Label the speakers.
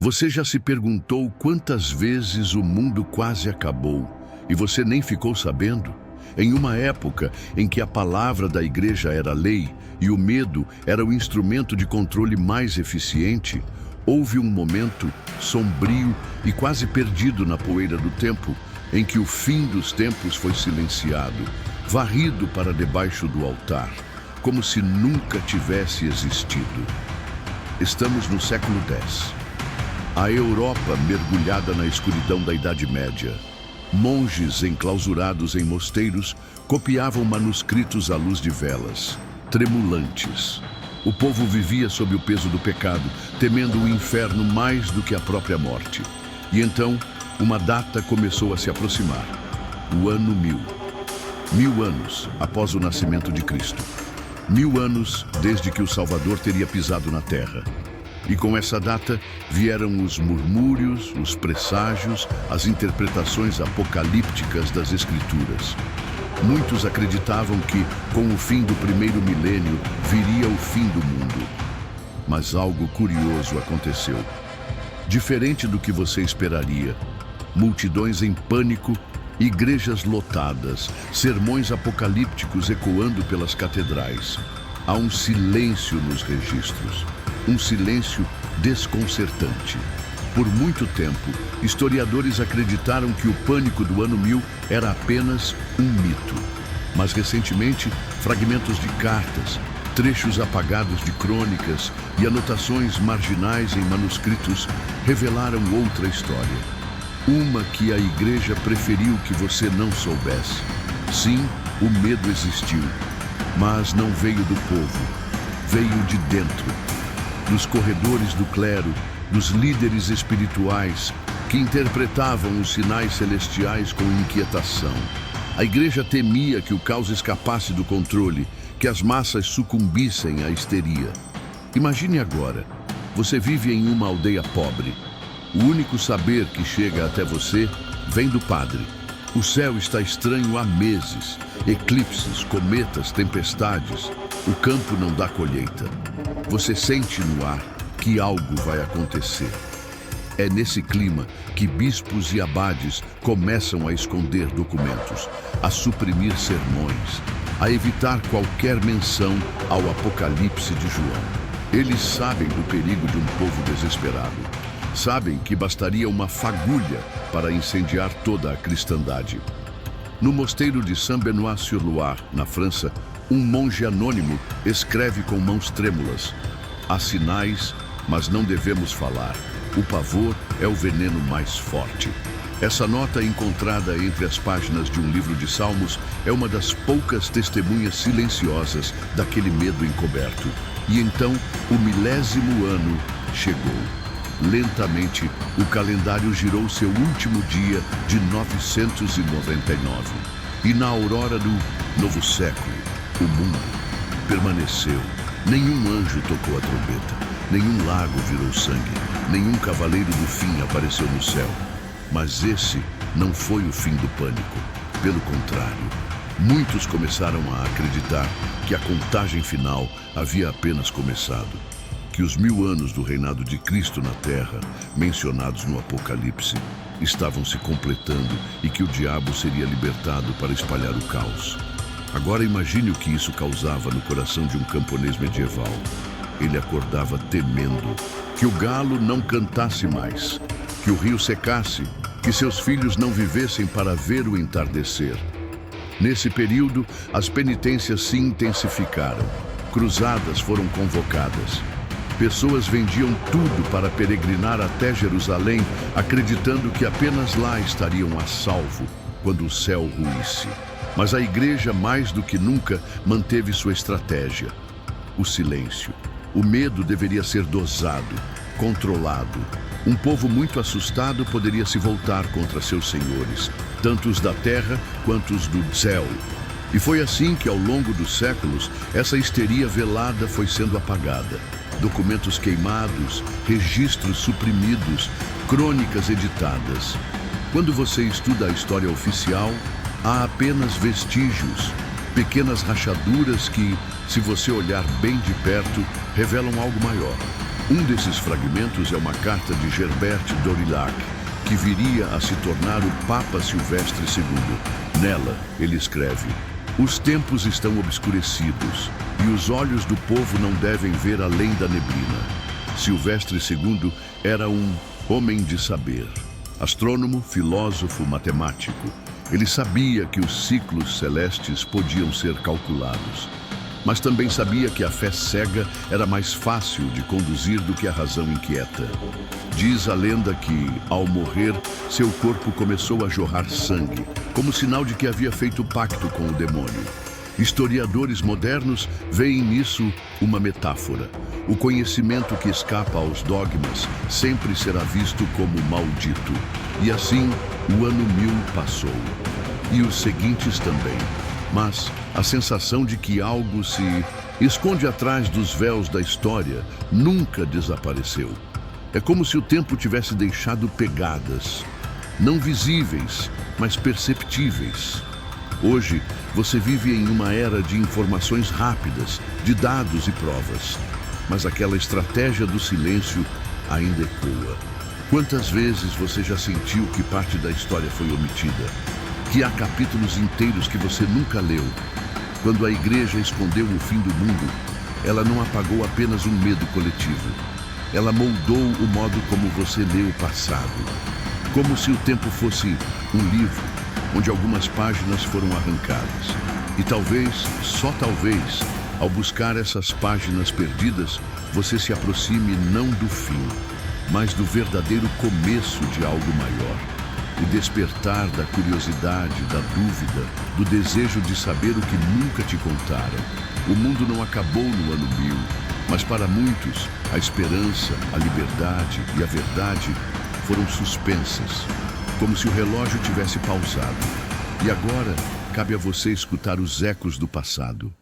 Speaker 1: Você já se perguntou quantas vezes o mundo quase acabou e você nem ficou sabendo? Em uma época em que a palavra da igreja era lei e o medo era o instrumento de controle mais eficiente, houve um momento sombrio e quase perdido na poeira do tempo, em que o fim dos tempos foi silenciado, varrido para debaixo do altar, como se nunca tivesse existido. Estamos no século X. A Europa mergulhada na escuridão da Idade Média. Monges enclausurados em mosteiros copiavam manuscritos à luz de velas, tremulantes. O povo vivia sob o peso do pecado, temendo o inferno mais do que a própria morte. E então, uma data começou a se aproximar. O ano 1000. 1000 anos após o nascimento de Cristo. 1000 anos desde que o Salvador teria pisado na terra. E com essa data vieram os murmúrios, os presságios, as interpretações apocalípticas das Escrituras. Muitos acreditavam que, com o fim do primeiro milênio, viria o fim do mundo. Mas algo curioso aconteceu. Diferente do que você esperaria, multidões em pânico, igrejas lotadas, sermões apocalípticos ecoando pelas catedrais. Há um silêncio nos registros. Um silêncio desconcertante. Por muito tempo, historiadores acreditaram que o pânico do ano 1000 era apenas um mito. Mas recentemente, fragmentos de cartas, trechos apagados de crônicas e anotações marginais em manuscritos revelaram outra história. Uma que a igreja preferiu que você não soubesse. Sim, o medo existiu, mas não veio do povo, veio de dentro. Dos corredores do clero, dos líderes espirituais que interpretavam os sinais celestiais com inquietação. A igreja temia que o caos escapasse do controle, que as massas sucumbissem à histeria. Imagine agora, você vive em uma aldeia pobre. O único saber que chega até você vem do padre. O céu está estranho há meses. Eclipses, cometas, tempestades. O campo não dá colheita. Você sente no ar que algo vai acontecer. É nesse clima que bispos e abades começam a esconder documentos, a suprimir sermões, a evitar qualquer menção ao Apocalipse de João. Eles sabem do perigo de um povo desesperado. Sabem que bastaria uma fagulha para incendiar toda a cristandade. No mosteiro de Saint-Benoît-sur-Loire, na França, um monge anônimo escreve com mãos trêmulas: há sinais, mas não devemos falar. O pavor é o veneno mais forte. Essa nota, encontrada entre as páginas de um livro de Salmos, é uma das poucas testemunhas silenciosas daquele medo encoberto. E então, o 1000º ano chegou. Lentamente, o calendário girou seu último dia de 999. E na aurora do novo século, o mundo permaneceu. Nenhum anjo tocou a trombeta, nenhum lago virou sangue, nenhum cavaleiro do fim apareceu no céu. Mas esse não foi o fim do pânico. Pelo contrário, muitos começaram a acreditar que a contagem final havia apenas começado. Que os 1000 anos do reinado de Cristo na Terra, mencionados no Apocalipse, estavam se completando e que o diabo seria libertado para espalhar o caos. Agora imagine o que isso causava no coração de um camponês medieval. Ele acordava temendo que o galo não cantasse mais, que o rio secasse, que seus filhos não vivessem para ver o entardecer. Nesse período, as penitências se intensificaram. Cruzadas foram convocadas. Pessoas vendiam tudo para peregrinar até Jerusalém, acreditando que apenas lá estariam a salvo quando o céu ruísse. Mas a igreja, mais do que nunca, manteve sua estratégia: o silêncio. O medo deveria ser dosado, controlado. Um povo muito assustado poderia se voltar contra seus senhores, tanto os da terra quanto os do céu. E foi assim que, ao longo dos séculos, essa histeria velada foi sendo apagada. Documentos queimados, registros suprimidos, crônicas editadas. Quando você estuda a história oficial, há apenas vestígios, pequenas rachaduras que, se você olhar bem de perto, revelam algo maior. Um desses fragmentos é uma carta de Gerbert d'Aurillac, que viria a se tornar o Papa Silvestre II. Nela, ele escreve: "Os tempos estão obscurecidos, e os olhos do povo não devem ver além da neblina." Silvestre II era um homem de saber. Astrônomo, filósofo, matemático. Ele sabia que os ciclos celestes podiam ser calculados. Mas também sabia que a fé cega era mais fácil de conduzir do que a razão inquieta. Diz a lenda que, ao morrer, seu corpo começou a jorrar sangue, como sinal de que havia feito pacto com o demônio. Historiadores modernos veem nisso uma metáfora. O conhecimento que escapa aos dogmas sempre será visto como maldito. E assim, o ano 1000 passou. E os seguintes também. Mas a sensação de que algo se esconde atrás dos véus da história nunca desapareceu. É como se o tempo tivesse deixado pegadas, não visíveis, mas perceptíveis. Hoje, você vive em uma era de informações rápidas, de dados e provas. Mas aquela estratégia do silêncio ainda ecoa. Quantas vezes você já sentiu que parte da história foi omitida? Que há capítulos inteiros que você nunca leu? Quando a igreja escondeu o fim do mundo, ela não apagou apenas um medo coletivo. Ela moldou o modo como você lê o passado. Como se o tempo fosse um livro, onde algumas páginas foram arrancadas. E talvez, só talvez, ao buscar essas páginas perdidas, você se aproxime não do fim, mas do verdadeiro começo de algo maior. O despertar da curiosidade, da dúvida, do desejo de saber o que nunca te contaram. O mundo não acabou no ano 1000, mas para muitos, a esperança, a liberdade e a verdade foram suspensas, como se o relógio tivesse pausado. E agora, cabe a você escutar os ecos do passado.